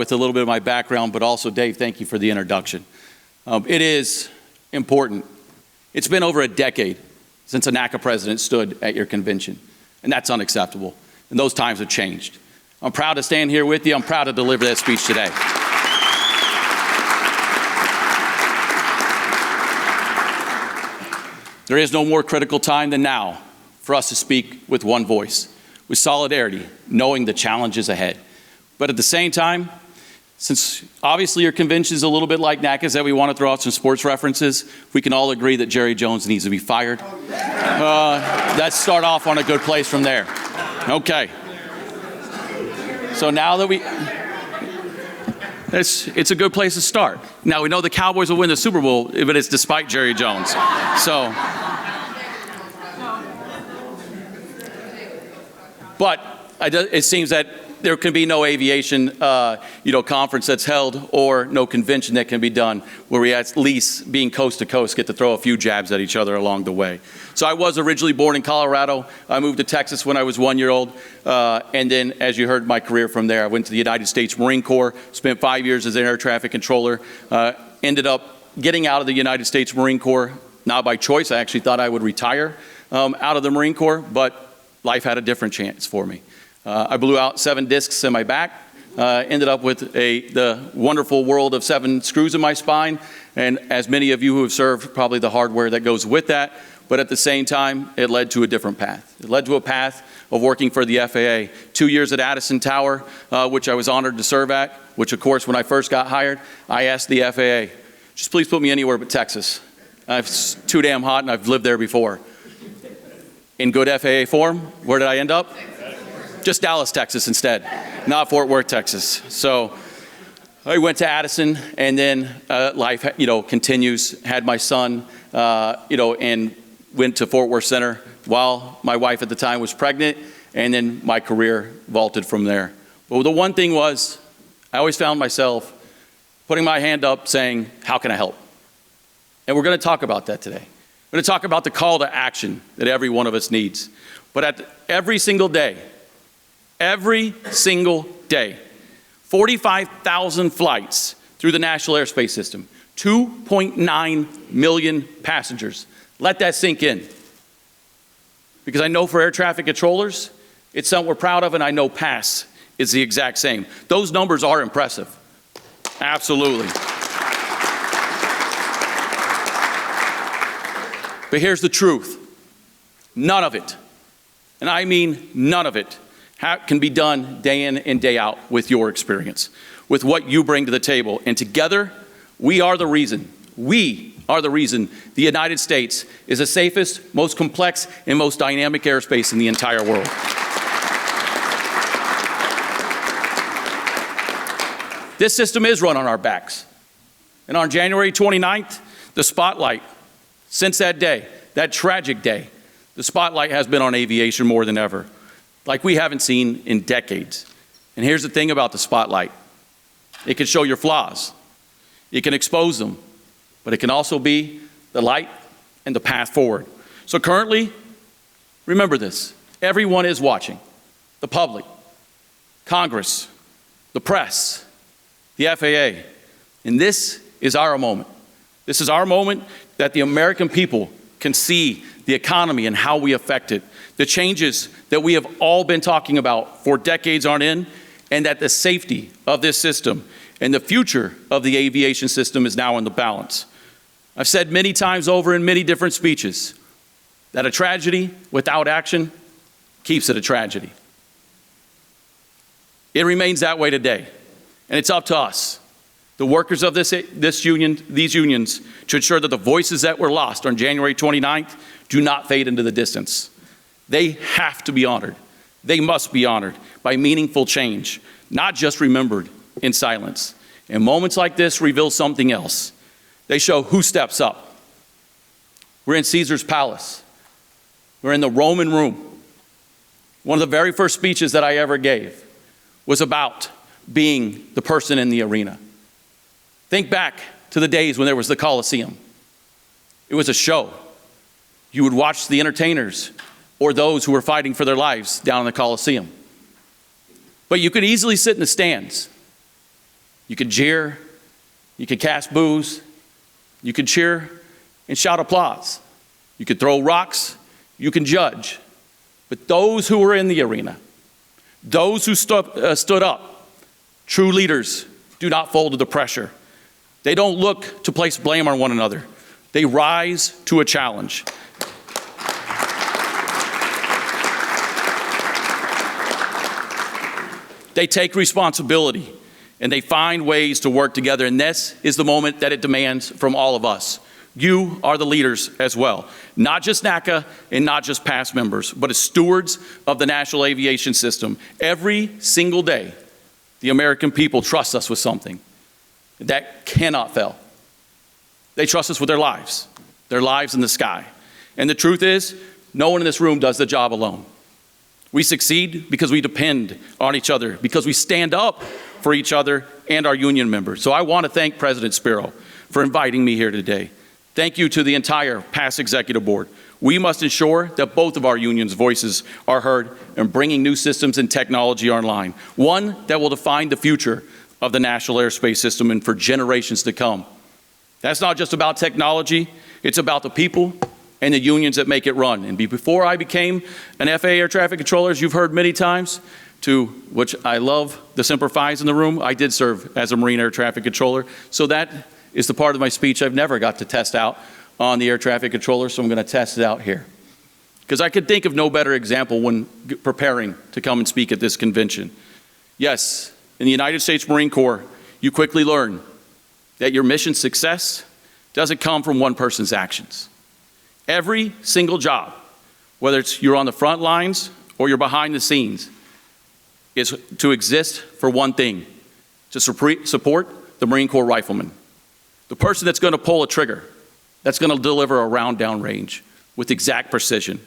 with a little bit of my background, but also, Dave, thank you for the introduction. It is important. It's been over a decade since a NATCA president stood at your convention, and that's unacceptable. And those times have changed. I'm proud to stand here with you. I'm proud to deliver that speech today. There is no more critical time than now for us to speak with one voice, with solidarity, knowing the challenges ahead. But at the same time, since obviously your convention is a little bit like NATCA's, that we want to throw out some sports references, we can all agree that Jerry Jones needs to be fired. Let's start off on a good place from there. Okay. So now that it's a good place to start. Now we know the Cowboys will win the Super Bowl, but it's despite Jerry Jones. So, but it seems that there can be no aviation, conference that's held, or no convention that can be done where we at least, being coast to coast, get to throw a few jabs at each other along the way. So I was originally born in Colorado. I moved to Texas when I was 1 year old. And then, as you heard, my career from there, I went to the United States Marine Corps, spent 5 years as an air traffic controller, ended up getting out of the United States Marine Corps, not by choice. I actually thought I would retire out of the Marine Corps, but life had a different chance for me. I blew out 7 discs in my back, ended up with the wonderful world of 7 screws in my spine, and as many of you who have served, probably the hardware that goes with that. But at the same time, it led to a different path. It led to a path of working for the FAA. 2 years at Addison Tower, which I was honored to serve at, which of course, when I first got hired, I asked the FAA, just please put me anywhere but Texas. It's too damn hot and I've lived there before. In good FAA form, where did I end up? Just Dallas, Texas instead, not Fort Worth, Texas. So I went to Addison, and then life, continues. Had my son, and went to Fort Worth Center while my wife at the time was pregnant, and then my career vaulted from there. But the one thing was, I always found myself putting my hand up saying, how can I help? And we're going to talk about that today. We're going to talk about the call to action that every one of us needs. But every single day, 45,000 flights through the National Airspace System, 2.9 million passengers. Let that sink in. Because I know for air traffic controllers, it's something we're proud of, and I know PASS is the exact same. Those numbers are impressive. Absolutely. But here's the truth. None of it, and I mean none of it, can be done day in and day out with your experience, with what you bring to the table. And together, we are the reason the United States is the safest, most complex, and most dynamic airspace in the entire world. This system is run on our backs. And on January 29th, the spotlight, since that day, that tragic day, the spotlight has been on aviation more than ever, like we haven't seen in decades. And here's the thing about the spotlight. It can show your flaws. It can expose them. But it can also be the light and the path forward. So currently, remember this. Everyone is watching. The public, Congress, the press, the FAA. And this is our moment. This is our moment that the American people can see the economy and how we affect it, the changes that we have all been talking about for decades on end, and that the safety of this system and the future of the aviation system is now in the balance. I've said many times over in many different speeches that a tragedy without action keeps it a tragedy. It remains that way today, and it's up to us, the workers of these unions, to ensure that the voices that were lost on January 29th do not fade into the distance. They have to be honored. They must be honored by meaningful change, not just remembered in silence. And moments like this reveal something else. They show who steps up. We're in Caesar's palace. We're in the Roman room. One of the very first speeches that I ever gave was about being the person in the arena. Think back to the days when there was the Colosseum. It was a show. You would watch the entertainers or those who were fighting for their lives down in the Colosseum. But you could easily sit in the stands You can jeer, you can cast boos, you can cheer and shout applause. You can throw rocks, you can judge. But those who were in the arena, those who stood up, true leaders do not fold to the pressure. They don't look to place blame on one another. They rise to a challenge. They take responsibility and they find ways to work together, and this is the moment that it demands from all of us. You are the leaders as well, not just NATCA and not just past members, but as stewards of the national aviation system. Every single day, the American people trust us with something that cannot fail. They trust us with their lives in the sky. And the truth is, no one in this room does the job alone. We succeed because we depend on each other, because we stand up for each other and our union members. So I want to thank President Spiro for inviting me here today. Thank you to the entire past executive board. We must ensure that both of our unions' voices are heard in bringing new systems and technology online, one that will define the future of the national airspace system and for generations to come. That's not just about technology, it's about the people and the unions that make it run. And before I became an FAA air traffic controller, as you've heard many times, to which I love the Semper Fi's in the room, I did serve as a Marine air traffic controller. So that is the part of my speech I've never got to test out on the air traffic controller, so I'm going to test it out here. Because I could think of no better example when preparing to come and speak at this convention. Yes, in the United States Marine Corps, you quickly learn that your mission success doesn't come from one person's actions. Every single job, whether it's you're on the front lines or you're behind the scenes, is to exist for one thing, to support the Marine Corps rifleman. The person that's going to pull a trigger, that's going to deliver a round down range with exact precision.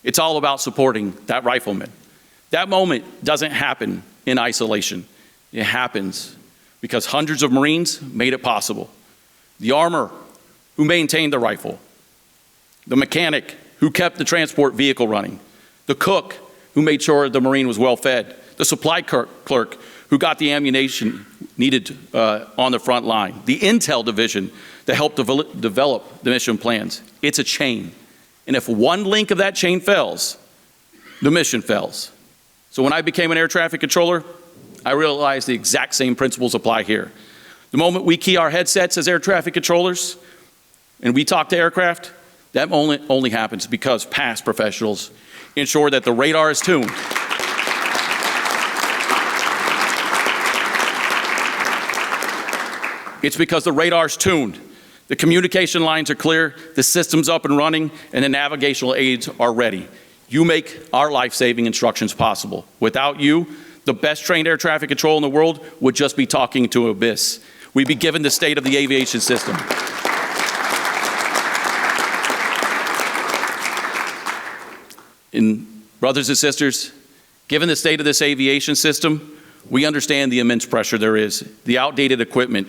It's all about supporting that rifleman. That moment doesn't happen in isolation. It happens because hundreds of Marines made it possible. The armor who maintained the rifle, the mechanic who kept the transport vehicle running, the cook who made sure the Marine was well fed, the supply clerk who got the ammunition needed on the front line, the intel division that helped develop the mission plans. It's a chain. And if one link of that chain fails, the mission fails. So when I became an air traffic controller, I realized the exact same principles apply here. The moment we key our headsets as air traffic controllers and we talk to aircraft, that only happens because past professionals ensure that the radar is tuned. It's because the radar's tuned, the communication lines are clear, the system's up and running, and the navigational aids are ready. You make our life-saving instructions possible. Without you, the best trained air traffic control in the world would just be talking to an abyss. We'd be given the state of the aviation system. And brothers and sisters, given the state of this aviation system, we understand the immense pressure there is, the outdated equipment,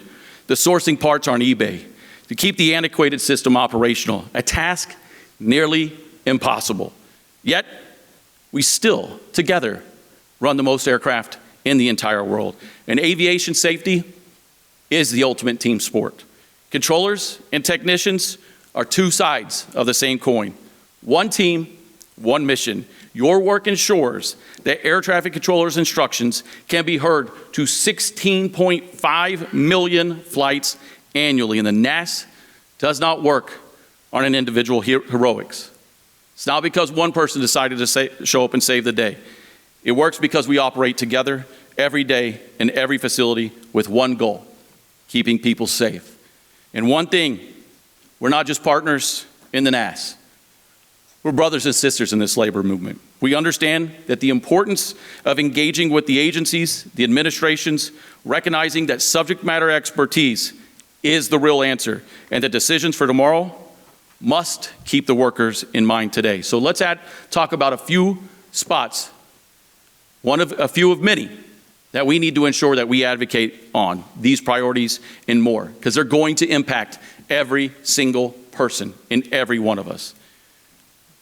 the sourcing parts on eBay, to keep the antiquated system operational, a task nearly impossible. Yet, we still, together, run the most aircraft in the entire world. And aviation safety is the ultimate team sport. Controllers and technicians are two sides of the same coin. One team, one mission. Your work ensures that air traffic controllers' instructions can be heard to 16.5 million flights annually, and the NAS does not work on an individual heroics. It's not because one person decided to show up and save the day. It works because we operate together every day in every facility with one goal, keeping people safe. And one thing, we're not just partners in the NAS. We're brothers and sisters in this labor movement. We understand that the importance of engaging with the agencies, the administrations, recognizing that subject matter expertise is the real answer, and that decisions for tomorrow must keep the workers in mind today. So let's talk about a few spots, a few of many, that we need to ensure that we advocate on these priorities and more, because they're going to impact every single person in every one of us.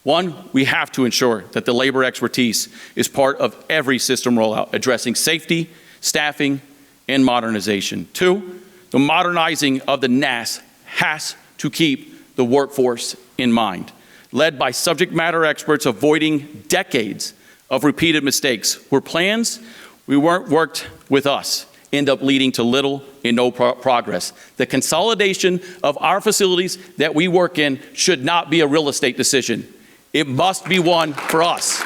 One, we have to ensure that the labor expertise is part of every system rollout, addressing safety, staffing, and modernization. 2, the modernizing of the NAS has to keep the workforce in mind, led by subject matter experts avoiding decades of repeated mistakes where plans we weren't worked with us end up leading to little and no progress. The consolidation of our facilities that we work in should not be a real estate decision. It must be one for us.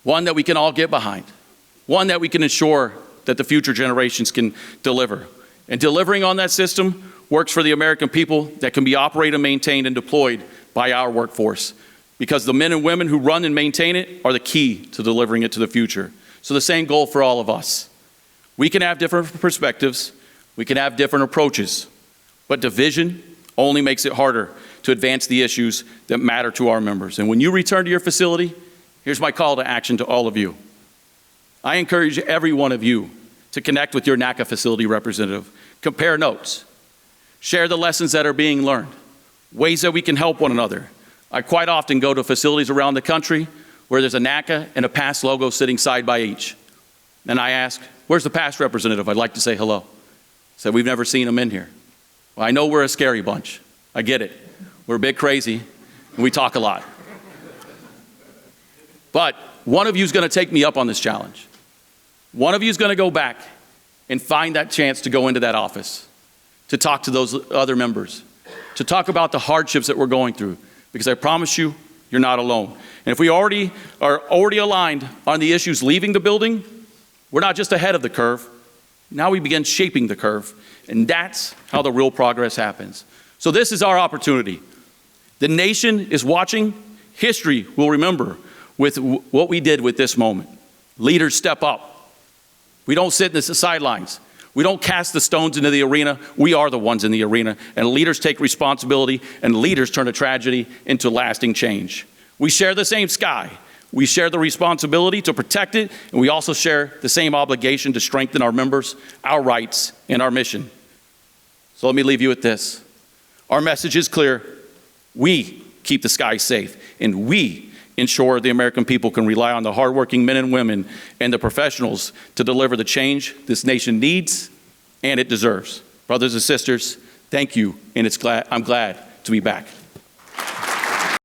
One that we can all get behind. One that we can ensure that the future generations can deliver. And delivering on that system works for the American people that can be operated, maintained, and deployed by our workforce. Because the men and women who run and maintain it are the key to delivering it to the future. So the same goal for all of us. We can have different perspectives, we can have different approaches, but division only makes it harder to advance the issues that matter to our members. And when you return to your facility, here's my call to action to all of you. I encourage every one of you to connect with your NATCA facility representative, compare notes, share the lessons that are being learned, ways that we can help one another. I quite often go to facilities around the country where there's a NATCA and a PAST logo sitting side by each. And I ask, where's the PAST representative? I'd like to say hello. Said, we've never seen him in here. Well, I know we're a scary bunch. I get it. We're a bit crazy and we talk a lot. But one of you is going to take me up on this challenge. One of you is going to go back and find that chance to go into that office, to talk to those other members, to talk about the hardships that we're going through. Because I promise you, you're not alone. And if we are already aligned on the issues leaving the building, we're not just ahead of the curve. Now we begin shaping the curve. And that's how the real progress happens. So this is our opportunity. The nation is watching. History will remember with what we did with this moment. Leaders step up. We don't sit in the sidelines. We don't cast the stones into the arena. We are the ones in the arena. And leaders take responsibility, and leaders turn a tragedy into lasting change. We share the same sky. We share the responsibility to protect it, and we also share the same obligation to strengthen our members, our rights, and our mission. So let me leave you with this. Our message is clear. We keep the sky safe, and we ensure the American people can rely on the hardworking men and women and the professionals to deliver the change this nation needs and it deserves. Brothers and sisters, thank you, and I'm glad to be back.